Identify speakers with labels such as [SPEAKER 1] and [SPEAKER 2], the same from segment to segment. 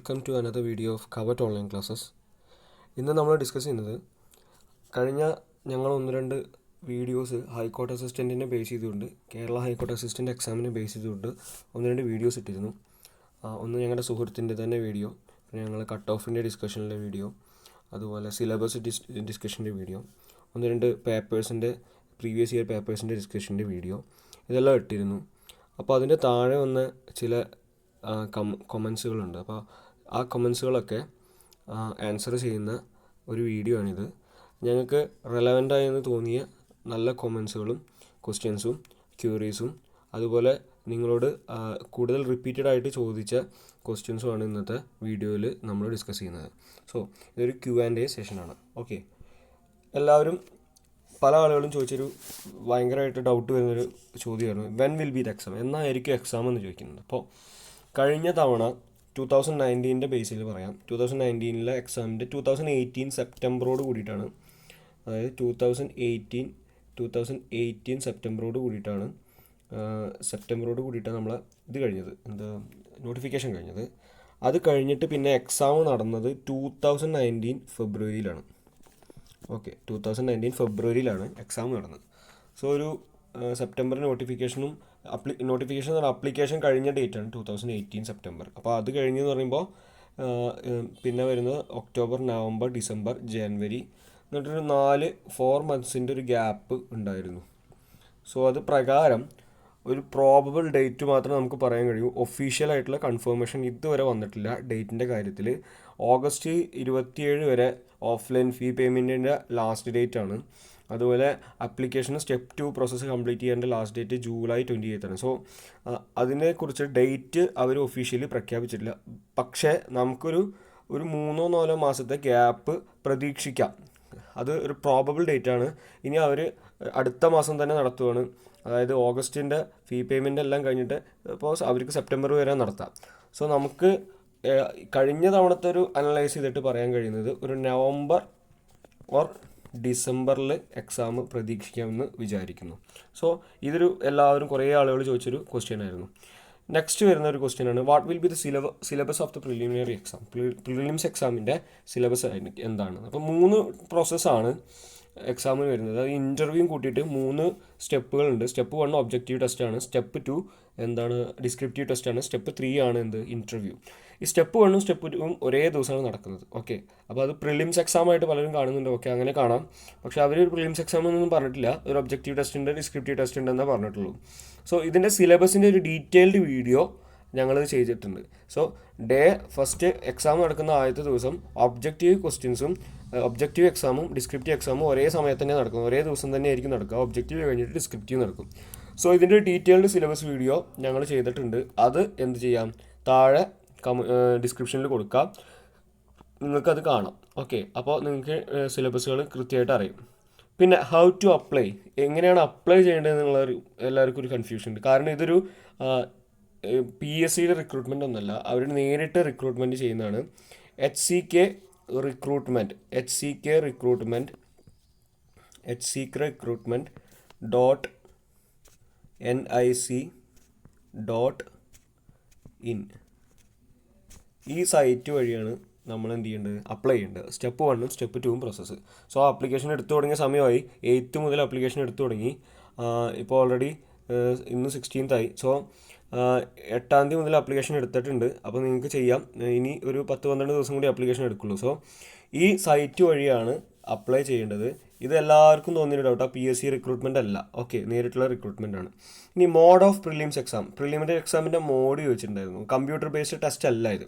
[SPEAKER 1] Welcome to another video of കവറ്റ് online classes. ഇന്ന് നമ്മൾ ഡിസ്കസ് ചെയ്യുന്നത് കഴിഞ്ഞ ഞങ്ങൾ ഒന്ന് രണ്ട് വീഡിയോസ് ഹൈക്കോർട്ട് അസിസ്റ്റൻറ്റിനെ ബേസ് ചെയ്തുകൊണ്ട് കേരള ഹൈക്കോർട്ട് അസിസ്റ്റൻ്റ് എക്സാമിനെ ബേസ് ചെയ്തുകൊണ്ട് ഒന്ന് രണ്ട് വീഡിയോസ് ഇട്ടിരുന്നു. ഒന്ന് ഞങ്ങളുടെ സുഹൃത്തിൻ്റെ തന്നെ വീഡിയോ, പിന്നെ ഞങ്ങൾ കട്ട് ഓഫിൻ്റെ ഡിസ്കഷനിലെ വീഡിയോ, അതുപോലെ സിലബസ് ഡിസ്കഷൻ്റെ വീഡിയോ, ഒന്ന് രണ്ട് പേപ്പേഴ്സിൻ്റെ പ്രീവിയസ് ഇയർ പേപ്പേഴ്സിൻ്റെ ഡിസ്കഷൻ്റെ വീഡിയോ, ഇതെല്ലാം ഇട്ടിരുന്നു. അപ്പോൾ അതിൻ്റെ താഴെ വന്ന ചില കൊമൻസുകളുണ്ട്. അപ്പോൾ ആ കൊമൻസുകളൊക്കെ ആൻസർ ചെയ്യുന്ന ഒരു വീഡിയോ ആണിത്. ഞങ്ങൾക്ക് റെലവൻ്റായി എന്ന് തോന്നിയ നല്ല കൊമൻസുകളും ക്വസ്റ്റ്യൻസും ക്യൂറീസും അതുപോലെ നിങ്ങളോട് കൂടുതൽ റിപ്പീറ്റഡ് ആയിട്ട് ചോദിച്ച ക്വസ്റ്റ്യൻസുമാണ് ഇന്നത്തെ വീഡിയോയിൽ നമ്മൾ ഡിസ്കസ് ചെയ്യുന്നത്. സോ ഇതൊരു Q&A സെഷനാണ്. ഓക്കെ, എല്ലാവരും പല ആളുകളും ചോദിച്ചൊരു ഭയങ്കരമായിട്ട് ഡൗട്ട് വരുന്നൊരു ചോദ്യമായിരുന്നു, when will be the exam, എന്നായിരിക്കും എക്സാം എന്ന് ചോദിക്കുന്നത്. അപ്പോൾ കഴിഞ്ഞ തവണ 2019 ബേസിൽ പറയാം. 2019 എക്സാമിൻ്റെ 2018 സെപ്റ്റംബറോട് കൂടിയിട്ടാണ്, അതായത് 2018 സെപ്റ്റംബറോട് കൂടിയിട്ടാണ് നമ്മൾ ഇത് കഴിഞ്ഞത്, നോട്ടിഫിക്കേഷൻ കഴിഞ്ഞത്. അത് കഴിഞ്ഞിട്ട് പിന്നെ എക്സാം നടന്നത് 2019 ഫെബ്രുവരിയിലാണ്. ഓക്കെ, 2019 ഫെബ്രുവരിയിലാണ് എക്സാം നടന്നത്. സോ ഒരു സെപ്റ്റംബർ നോട്ടിഫിക്കേഷൻ എന്ന് പറഞ്ഞാൽ അപ്ലിക്കേഷൻ കഴിഞ്ഞ ഡേറ്റാണ് 2018 സെപ്റ്റംബർ. അപ്പോൾ അത് കഴിഞ്ഞെന്ന് പറയുമ്പോൾ പിന്നെ വരുന്നത് ഒക്ടോബർ, നവംബർ, ഡിസംബർ, ജനുവരി, എന്നിട്ടൊരു 4 മന്ത്സിൻ്റെ ഒരു ഗ്യാപ്പ് ഉണ്ടായിരുന്നു. സോ അത് പ്രകാരം ഒരു പ്രോബബിൾ ഡേറ്റ് മാത്രമേ നമുക്ക് പറയാൻ കഴിയൂ. ഒഫീഷ്യലായിട്ടുള്ള കൺഫർമേഷൻ ഇതുവരെ വന്നിട്ടില്ല ഡേറ്റിൻ്റെ കാര്യത്തിൽ. ഓഗസ്റ്റ് 27 വരെ ഓഫ്ലൈൻ ഫീ പേയ്മെൻറ്റിൻ്റെ ലാസ്റ്റ് ഡേറ്റ് ആണ്. അതുപോലെ ആപ്ലിക്കേഷൻ സ്റ്റെപ്പ് 2 പ്രോസസ്സ് കംപ്ലീറ്റ് ചെയ്യേണ്ട ലാസ്റ്റ് ഡേറ്റ് ജൂലൈ 28 ആണ്. സോ അതിനെക്കുറിച്ച് ഡേറ്റ് അവർ ഒഫീഷ്യലി പ്രഖ്യാപിച്ചിട്ടില്ല. പക്ഷേ നമുക്കൊരു 3-4 മാസത്തെ ഗ്യാപ്പ് പ്രതീക്ഷിക്കാം. അത് ഒരു പ്രോബബിൾ ഡേറ്റ് ആണ്. ഇനി അവർ അടുത്ത മാസം തന്നെ നടത്തുകയാണ്. അതായത് ഓഗസ്റ്റിൻ്റെ ഫീ പേയ്മെൻ്റ് എല്ലാം കഴിഞ്ഞിട്ട് ഇപ്പോൾ അവർക്ക് സെപ്റ്റംബർ വരെ നടത്താം. സോ നമുക്ക് കഴിഞ്ഞ തവണത്തെ ഒരു അനലൈസ് ചെയ്തിട്ട് പറയാൻ കഴിയുന്നത് ഒരു നവംബർ ഓർ ഡിസംബറിൽ എക്സാം പ്രതീക്ഷിക്കാമെന്ന് വിചാരിക്കുന്നു. സോ ഇതൊരു എല്ലാവരും കുറേ ആളുകൾ ചോദിച്ചൊരു ക്വസ്റ്റ്യൻ ആയിരുന്നു. നെക്സ്റ്റ് വരുന്ന ഒരു ക്വസ്റ്റ്യനാണ്, what will be the syllabus of the preliminary exam. Prelims എക്സാമിൻ്റെ സിലബസ് എന്താണ്? അപ്പോൾ 3 പ്രോസസ്സാണ് എക്സാമിന് വരുന്നത്. അത് ഇൻ്റർവ്യൂവും കൂട്ടിയിട്ട് 3 സ്റ്റെപ്പുകളുണ്ട്. സ്റ്റെപ്പ് 1 ഒബ്ജക്റ്റീവ് ടെസ്റ്റാണ്, സ്റ്റെപ്പ് 2 ഡിസ്ക്രിപ്റ്റീവ് ടെസ്റ്റാണ്, സ്റ്റെപ്പ് 3 ആണ് ഇൻ്റർവ്യൂ. ഈ സ്റ്റെപ്പ് 1ഉം സ്റ്റെപ്പ് 2ഉം ഒരേ ദിവസമാണ് നടക്കുന്നത്. ഓക്കെ, അപ്പോൾ അത് പ്രിലിംസ് എക്സാമായിട്ട് പലരും കാണുന്നുണ്ട്. ഓക്കെ, അങ്ങനെ കാണാം. പക്ഷേ അവർ ഒരു പ്രിലിംസ് എക്സാം എന്നൊന്നും പറഞ്ഞിട്ടില്ല. ഒരു ഒബ്ജക്റ്റീവ് ടെസ്റ്റ് ഉണ്ട്, ഡിസ്ക്രിപ്റ്റീവ് ടെസ്റ്റ് ഉണ്ടെന്നേ പറഞ്ഞിട്ടുള്ളൂ. സോ ഇതിൻ്റെ സിലബസിൻ്റെ ഒരു ഡീറ്റെയിൽഡ് വീഡിയോ ഞങ്ങൾ ചെയ്തിട്ടുണ്ട്. സോ ഫസ്റ്റ് എക്സാം നടക്കുന്ന ആദ്യത്തെ ദിവസം ഒബ്ജക്റ്റീവ് ക്വസ്റ്റ്യൻസും ഒബ്ജക്റ്റീവ് എക്സാമും ഡിസ്ക്രിപ്റ്റീവ് എക്സാമും ഒരേ സമയത്ത് തന്നെ നടക്കും, ഒരേ ദിവസം തന്നെ ആയിരിക്കും നടക്കുക. ഒബ്ജക്റ്റീവ് കഴിഞ്ഞിട്ട് ഡിസ്ക്രിപ്റ്റീവ് നടക്കും. സോ ഇതിൻ്റെ ഡീറ്റെയിൽഡ് സിലബസ് വീഡിയോ ഞങ്ങൾ ചെയ്തിട്ടുണ്ട്. അത് എന്ത് ചെയ്യാം, താഴെ ഡിസ്ക്രിപ്ഷനിൽ കൊടുക്കാം, നിങ്ങൾക്കത് കാണാം. ഓക്കെ, അപ്പോൾ നിങ്ങൾക്ക് സിലബസുകൾ കൃത്യമായിട്ട് അറിയും. പിന്നെ ഹൗ ടു അപ്ലൈ, എങ്ങനെയാണ് അപ്ലൈ ചെയ്യേണ്ടതെന്നുള്ള എല്ലാവർക്കും ഒരു കൺഫ്യൂഷൻ ഉണ്ട്. കാരണം ഇതൊരു PSCയുടെ റിക്രൂട്ട്മെൻ്റ് ഒന്നുമല്ല, അവർ നേരിട്ട് റിക്രൂട്ട്മെൻറ്റ് ചെയ്യുന്നതാണ്. HCK റിക്രൂട്ട്മെൻറ്റ് .nic.in ഈ സൈറ്റ് വഴിയാണ് നമ്മൾ എന്ത് ചെയ്യേണ്ടത്, അപ്ലൈ ചെയ്യേണ്ടത്. സ്റ്റെപ്പ് 1ഉം സ്റ്റെപ്പ് 2ഉം പ്രോസസ്സ്. സോ ആപ്ലിക്കേഷൻ എടുത്തു തുടങ്ങിയ സമയമായി. 8 മുതൽ ആപ്ലിക്കേഷൻ എടുത്തു തുടങ്ങി. ഇപ്പോൾ ഓൾറെഡി ഇന്ന് 16th ആയി. സോ 8-ാം തീയതി മുതൽ ആപ്ലിക്കേഷൻ എടുത്തിട്ടുണ്ട്. അപ്പോൾ നിങ്ങൾക്ക് ചെയ്യാം. ഇനി ഒരു 10-12 ദിവസം കൂടി ആപ്ലിക്കേഷൻ എടുക്കുള്ളൂ. സോ ഈ സൈറ്റ് വഴിയാണ് അപ്ലൈ ചെയ്യേണ്ടത്. ഇത് എല്ലാവർക്കും തോന്നിയൊരു ഡൗട്ടാണ്, PSC റിക്രൂട്ട്മെൻ്റ് അല്ല. ഓക്കെ, നേരിട്ടുള്ള റിക്രൂട്ട്മെൻ്റ് ആണ്. ഇനി mode of prelims exam, preliminary എക്സാമിൻ്റെ മോഡ് ചോദിച്ചിട്ടുണ്ടായിരുന്നു. കമ്പ്യൂട്ടർ ബേസ്ഡ് ടെസ്റ്റ് അല്ല ഇത്.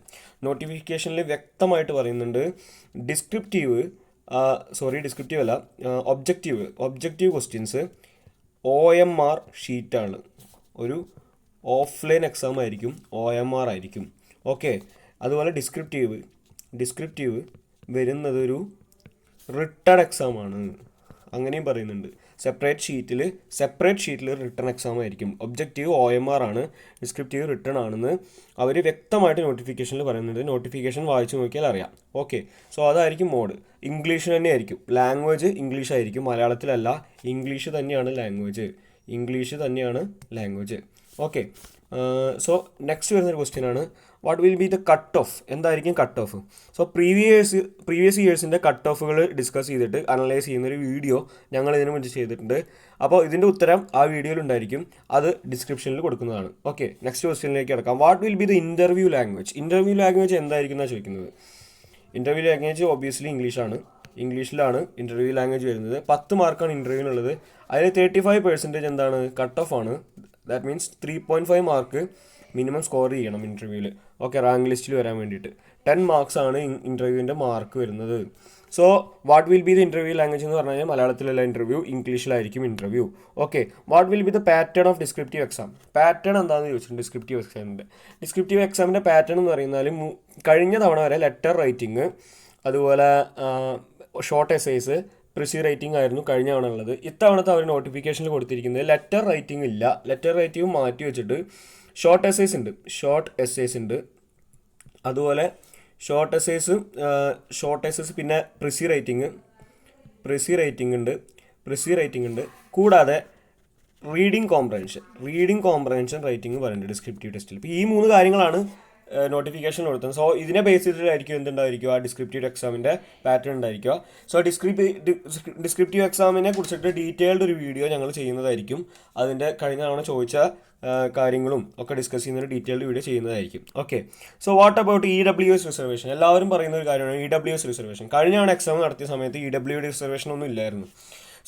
[SPEAKER 1] നോട്ടിഫിക്കേഷനിൽ വ്യക്തമായിട്ട് പറയുന്നുണ്ട് ഡിസ്ക്രിപ്റ്റീവ് അല്ല, ഒബ്ജക്റ്റീവ് ക്വസ്റ്റ്യൻസ് OMR ഷീറ്റാണ്. ഒരു ഓഫ്ലൈൻ എക്സാം ആയിരിക്കും, OMR ആയിരിക്കും. ഓക്കെ, അതുപോലെ ഡിസ്ക്രിപ്റ്റീവ് വരുന്നത് ഒരു റിട്ടൺ എക്സാമാണ്, അങ്ങനെയും പറയുന്നുണ്ട്. സെപ്പറേറ്റ് ഷീറ്റിൽ റിട്ടൺ എക്സാം ആയിരിക്കും. ഒബ്ജക്റ്റീവ് OMR ആണ്, ഡിസ്ക്രിപ്റ്റീവ് റിട്ടൺ ആണെന്ന് അവർ വ്യക്തമായിട്ട് നോട്ടിഫിക്കേഷനിൽ പറയുന്നുണ്ട്. നോട്ടിഫിക്കേഷൻ വായിച്ചു നോക്കിയാൽ അറിയാം. ഓക്കെ, സോ അതായിരിക്കും മോഡ്. ഇംഗ്ലീഷ് തന്നെ ആയിരിക്കും, ലാംഗ്വേജ് ഇംഗ്ലീഷ് ആയിരിക്കും, മലയാളത്തിലല്ല. ഇംഗ്ലീഷ് തന്നെയാണ് ലാംഗ്വേജ്. ഓക്കെ, സോ നെക്സ്റ്റ് വരുന്നൊരു ക്വസ്റ്റ്യൻ ആണ്, what will be the cut off, എന്തായിരിക്കും കട്ട് ഓഫ്? സോ പ്രീവിയസ് ഇയേഴ്സിൻ്റെ കട്ട് ഓഫുകൾ ഡിസ്കസ് ചെയ്തിട്ട് അനലൈസ് ചെയ്യുന്നൊരു വീഡിയോ ഞങ്ങൾ ഇതിനു മുൻപ് ചെയ്തിട്ടുണ്ട്. അപ്പോൾ ഇതിൻ്റെ ഉത്തരം ആ വീഡിയോയിൽ ഉണ്ടായിരിക്കും, അത് ഡിസ്ക്രിപ്ഷനിൽ കൊടുക്കുന്നതാണ്. ഓക്കെ, നെക്സ്റ്റ് ക്വസ്റ്റ്യനിലേക്ക് കിടക്കാം. What will be the interview language? Interview language എന്തായിരിക്കും എന്നാണ് ചോദിക്കുന്നത്. ഇൻ്റർവ്യൂ ലാംഗ്വേജ് ഒബ്വിയസ്ലി ഇംഗ്ലീഷിലാണ് ഇൻ്റർവ്യൂ ലാംഗ്വേജ് വരുന്നത്. 10 മാർക്കാണ് ഇൻ്റർവ്യൂവിനുള്ളത്. അതിൽ 35% എന്താണ്, കട്ട് ഓഫ് ആണ്. That means 3.5 mark minimum score ചെയ്യണം ഇൻ്റർവ്യൂവിൽ. ഓക്കെ, റാങ്ക് ലിസ്റ്റിൽ വരാൻ വേണ്ടിയിട്ട് 10 മാർക്സ് ആണ് ഇൻ്റർവ്യൂവിൻ്റെ മാർക്ക് വരുന്നത്. So what will be the interview language എന്ന് പറഞ്ഞു കഴിഞ്ഞാൽ മലയാളത്തിലല്ല ഇൻ്റർവ്യൂ, ഇംഗ്ലീഷിലായിരിക്കും interview. Okay, what will be the pattern of descriptive exam? Pattern എന്താണെന്ന് ചോദിച്ചിട്ടുണ്ട് ഡിസ്ക്രിപ്റ്റീവ് എക്സാമിൻ്റെ പാറ്റേൺ എന്ന് പറയുന്നത് കഴിഞ്ഞ തവണ വരെ ലെറ്റർ റൈറ്റിംഗ്, അതുപോലെ ഷോർട്ട് എസ്സേസ്, പ്രിസി റൈറ്റിംഗ് ആയിരുന്നു കഴിഞ്ഞ തവണ ഉള്ളത്. ഇത്തവണത്തെ അവർ നോട്ടിഫിക്കേഷനിൽ കൊടുത്തിരിക്കുന്നത് ലെറ്റർ റൈറ്റിംഗ് ഇല്ല, ലെറ്റർ റൈറ്റിംഗ് മാറ്റി വെച്ചിട്ട് ഷോർട്ട് എസ്സേസ് ഉണ്ട്. അതുപോലെ ഷോർട്ട് എസ്സേസ് പിന്നെ പ്രിസി റൈറ്റിംഗ് ഉണ്ട്. കൂടാതെ റീഡിംഗ് കോംപ്രഹെൻഷൻ റൈറ്റിംഗ് പറയുന്നുണ്ട് ഡിസ്ക്രിപ്റ്റീവ് ടെസ്റ്റിൽ. ഇപ്പോൾ ഈ 3 കാര്യങ്ങളാണ് നോട്ടിഫിക്കേഷൻ കൊടുത്തത്. സോ ഇതിനെ ബേസ് ചെയ്തിട്ടായിരിക്കും എന്തുണ്ടായിരിക്കുക, ഡിസ്ക്രിപ്റ്റീവ് എക്സാമിൻ്റെ പാറ്റേൺ ഉണ്ടായിരിക്കുക. സോ ഡിസ്ക്രിപ്റ്റീവ് എക്സാമിനെ കുറിച്ചിട്ട് ഡീറ്റെയിൽഡ് ഒരു വീഡിയോ ഞങ്ങൾ ചെയ്യുന്നതായിരിക്കും. അതിൻ്റെ കഴിഞ്ഞ തവണ ചോദിച്ച കാര്യങ്ങളും ഒക്കെ ഡിസ്കസ് ചെയ്യുന്ന ഒരു ഡീറ്റെയിൽഡ് വീഡിയോ ചെയ്യുന്നതായിരിക്കും. Okay, so what about EWS reservation? എല്ലാവരും പറയുന്ന ഒരു കാര്യമാണ് EWS റിസർവേഷൻ. കഴിഞ്ഞ തവണ എക്സാം നടത്തിയ സമയത്ത് EWS റിസർവേഷൻ ഒന്നും ഇല്ലായിരുന്നു.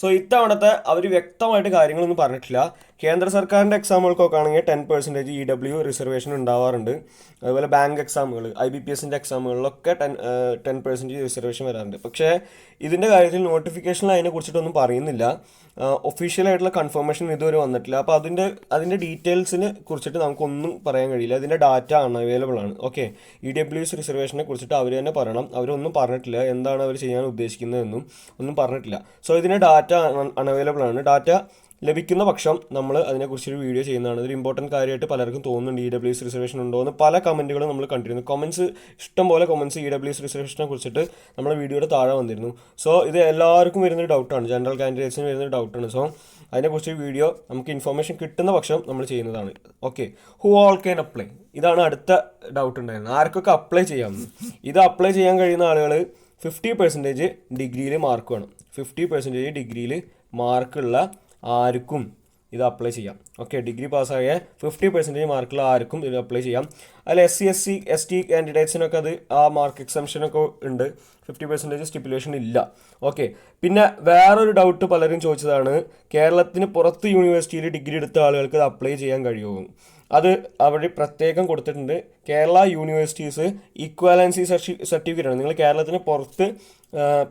[SPEAKER 1] സോ ഇത്തവണത്തെ അവർ വ്യക്തമായിട്ട് കാര്യങ്ങളൊന്നും പറഞ്ഞിട്ടില്ല. കേന്ദ്ര സർക്കാരിൻ്റെ എക്സാമുകൾക്കൊക്കെ ആണെങ്കിൽ 10% EW റിസർവേഷൻ ഉണ്ടാവാറുണ്ട്. അതുപോലെ ബാങ്ക് എക്സാമുകൾ, IBPSൻ്റെ എക്സാമുകളിലൊക്കെ 10% റിസർവേഷൻ വരാറുണ്ട്. പക്ഷേ ഇതിൻ്റെ കാര്യത്തിൽ നോട്ടിഫിക്കേഷനിൽ അതിനെക്കുറിച്ചിട്ടൊന്നും പറയുന്നില്ല. ഒഫീഷ്യലായിട്ടുള്ള കൺഫർമേഷൻ ഇതുവരെ വന്നിട്ടില്ല. അപ്പോൾ അതിൻ്റെ ഡീറ്റെയിൽസിനെ കുറിച്ചിട്ട് നമുക്കൊന്നും പറയാൻ കഴിയില്ല. ഇതിൻ്റെ ഡാറ്റ അൺഅവൈലബിൾ ആണ്. ഓക്കെ, EWS റിസർവേഷനെ കുറിച്ചിട്ട് അവർ തന്നെ പറയണം. അവരൊന്നും പറഞ്ഞിട്ടില്ല, എന്താണ് അവർ ചെയ്യാൻ ഉദ്ദേശിക്കുന്നതെന്നും ഒന്നും പറഞ്ഞിട്ടില്ല. സോ ഇതിൻ്റെ ഡാറ്റ അൺഅവൈലബിൾ ആണ്. ഡാറ്റ ലഭിക്കുന്ന പക്ഷം നമ്മൾ അതിനെക്കുറിച്ചൊരു വീഡിയോ ചെയ്യുന്നതാണ്. ഇതൊരു ഇമ്പോർട്ടൻറ്റ് കാര്യമായിട്ട് പലർക്കും തോന്നുന്നുണ്ട്. EWS റിസർവേഷൻ ഉണ്ടോ എന്ന് പല കമൻറ്റുകളും നമ്മൾ കണ്ടിരുന്നു. ഇഷ്ടംപോലെ കമൻറ്റ്സ് EWS റിസർവേഷനെ കുറിച്ചിട്ട് നമ്മുടെ വീഡിയോയുടെ താഴെ വന്നിരുന്നു. സോ ഇത് എല്ലാവർക്കും വരുന്നൊരു ഡൗട്ടാണ്, ജനറൽ കാൻഡിഡേറ്റ്സിന് വരുന്നൊരു ഡൗട്ടാണ്. സോ അതിനെക്കുറിച്ചൊരു വീഡിയോ നമുക്ക് ഇൻഫർമേഷൻ കിട്ടുന്ന പക്ഷം നമ്മൾ ചെയ്യുന്നതാണ്. Okay, who all can apply? ഇതാണ് അടുത്ത ഡൗട്ട് ഉണ്ടായിരുന്നത്, ആർക്കൊക്കെ അപ്ലൈ ചെയ്യാമെന്ന്. ഇത് അപ്ലൈ ചെയ്യാൻ കഴിയുന്ന ആളുകൾ 50% ഡിഗ്രിയിൽ മാർക്ക് വേണം. 50% ഡിഗ്രിയിൽ മാർക്കുള്ള ആർക്കും ഇത് അപ്ലൈ ചെയ്യാം. ഓക്കെ, ഡിഗ്രി പാസ്സായ 50% മാർക്കുള്ള ആർക്കും ഇത് അപ്ലൈ ചെയ്യാം. അതിൽ SC/ST കാൻഡിഡേറ്റ്സിനൊക്കെ ആ മാർക്ക് എക്സംഷനൊക്കെ ഉണ്ട്, 50% സ്റ്റിപ്പുലേഷൻ ഇല്ല. ഓക്കെ, പിന്നെ വേറൊരു ഡൗട്ട് പലരും ചോദിച്ചതാണ്, കേരളത്തിന് പുറത്ത് യൂണിവേഴ്സിറ്റിയിൽ ഡിഗ്രി എടുത്ത ആളുകൾക്ക് ഇത് അപ്ലൈ ചെയ്യാൻ കഴിയുമോ? അത് അവിടെ പ്രത്യേകം കൊടുത്തിട്ടുണ്ട്. കേരള യൂണിവേഴ്സിറ്റീസ് ഈക്വാലൻസി സർട്ടിഫിക്കറ്റ് ആണ്. നിങ്ങൾ കേരളത്തിന് പുറത്ത്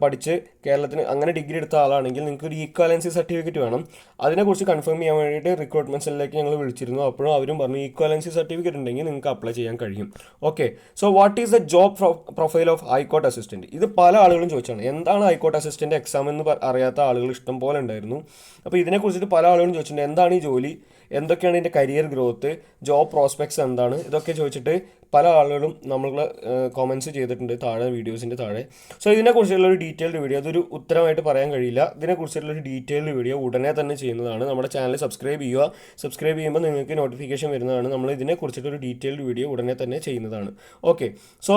[SPEAKER 1] പഠിച്ച് കേരളത്തിന് അങ്ങനെ ഡിഗ്രി എടുത്ത ആളാണെങ്കിൽ നിങ്ങൾക്ക് ഒരു ഈക്വാലൻസി സർട്ടിഫിക്കറ്റ് വേണം. അതിനെക്കുറിച്ച് കൺഫേം ചെയ്യാൻ വേണ്ടിയിട്ട് റിക്രൂട്ട്മെൻറ്റ് സെല്ലിലേക്ക് ഞങ്ങൾ വിളിച്ചിരുന്നു. അപ്പോഴും അവരും പറഞ്ഞു ഈക്വാലൻസി സർട്ടിഫിക്കറ്റ് ഉണ്ടെങ്കിൽ നിങ്ങൾക്ക് അപ്ലൈ ചെയ്യാൻ കഴിയും. Okay, so what is the job profile of high court assistant? ഇത് പല ആളുകളും ചോദിച്ചാണ്, എന്താണ് ഹൈക്കോർട്ട് അസിസ്റ്റൻ്റ് എക്സാം എന്ന് അറിയാത്ത ആളുകൾ ഇഷ്ടം പോലെ ഉണ്ടായിരുന്നു. അപ്പോൾ ഇതിനെക്കുറിച്ചിട്ട് പല ആളുകളും ചോദിച്ചിട്ടുണ്ട്, എന്താണ് ഈ ജോലി, എന്തൊക്കെയാണ് ഇതിൻ്റെ കരിയർ ഗ്രോത്ത്, ജോബ് പ്രോസ്പെക്ട്സ് എന്താണ്, ഇതൊക്കെ ചോദിച്ചിട്ട് പല ആളുകളും നമ്മൾ കോമൻറ്റ്സ് ചെയ്തിട്ടുണ്ട് താഴെ, വീഡിയോസിൻ്റെ താഴെ. സോ ഇതിനെക്കുറിച്ചുള്ളൊരു ഡീറ്റെയിൽഡ് വീഡിയോ, അതൊരു ഉത്തരമായിട്ട് പറയാൻ കഴിയില്ല. ഇതിനെക്കുറിച്ചുള്ളൊരു ഡീറ്റെയിൽഡ് വീഡിയോ ഉടനെ തന്നെ ചെയ്യുന്നതാണ്. നമ്മുടെ ചാനൽ സബ്സ്ക്രൈബ് ചെയ്യുക. സബ്സ്ക്രൈബ് ചെയ്യുമ്പോൾ നിങ്ങൾക്ക് നോട്ടിഫിക്കേഷൻ വരുന്നതാണ്. നമ്മൾ ഇതിനെക്കുറിച്ചിട്ടൊരു ഡീറ്റെയിൽഡ് വീഡിയോ ഉടനെ തന്നെ ചെയ്യുന്നതാണ്. ഓക്കെ, സോ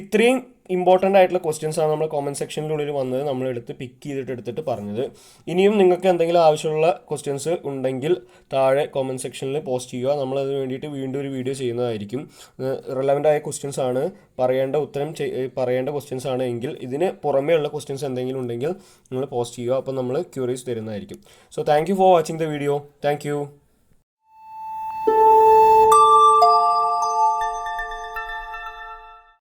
[SPEAKER 1] ഇത്രയും ഇമ്പോർട്ടൻ്റ് ആയിട്ടുള്ള ക്വസ്റ്റ്യൻസ് ആണ് നമ്മൾ കോമൻറ്റ് സെക്ഷനിലുള്ളിൽ വന്നത്, നമ്മളെടുത്ത് പിക്ക് ചെയ്തിട്ട് എടുത്തിട്ട് പറഞ്ഞത്. ഇനിയും നിങ്ങൾക്ക് എന്തെങ്കിലും ആവശ്യമുള്ള ക്വസ്റ്റ്യൻസ് ഉണ്ടെങ്കിൽ താഴെ കോമൻറ്റ് സെക്ഷനിൽ പോസ്റ്റ് ചെയ്യുക. നമ്മളതിന് വേണ്ടിയിട്ട് വീണ്ടും ഒരു വീഡിയോ ചെയ്യുന്നതായിരിക്കും. റിലവൻ്റ് ആയ ക്വസ്റ്റ്യൻസ് ആണ്, പറയേണ്ട ക്വസ്റ്റ്യൻസ് ആണ് എങ്കിൽ ഇതിന് പുറമേ ഉള്ള ക്വസ്റ്റ്യൻസ് എന്തെങ്കിലും ഉണ്ടെങ്കിൽ നിങ്ങൾ പോസ്റ്റ് ചെയ്യുക. അപ്പോൾ നമ്മൾ ക്യൂറീസ് തരുന്നതായിരിക്കും. So thank you for watching the video. Thank you.